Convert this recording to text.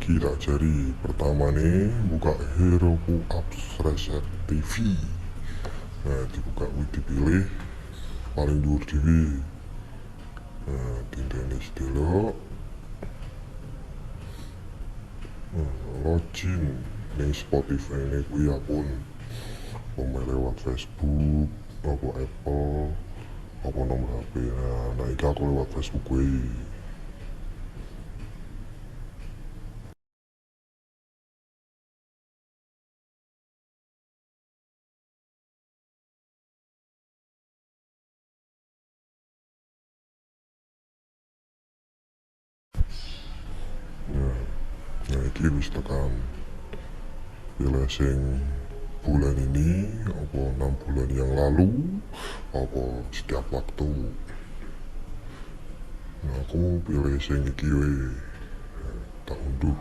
Iki tak jari pertama nih buka Heroku Apps Receiptify. Nah dibuka dipilih paling dhuwur dhewe. Nah tinteni sedelok. Login ning Spotify ini kuwi akun apa lewat Facebook apa Apple apa nomor HP. Nah iki aku lewat Facebook kuwi. Nah iki wis tekan pilih sing bulan ini apa 6 bulan yang lalu apa setiap waktu. Nah aku pilih sing iki we tak unduh.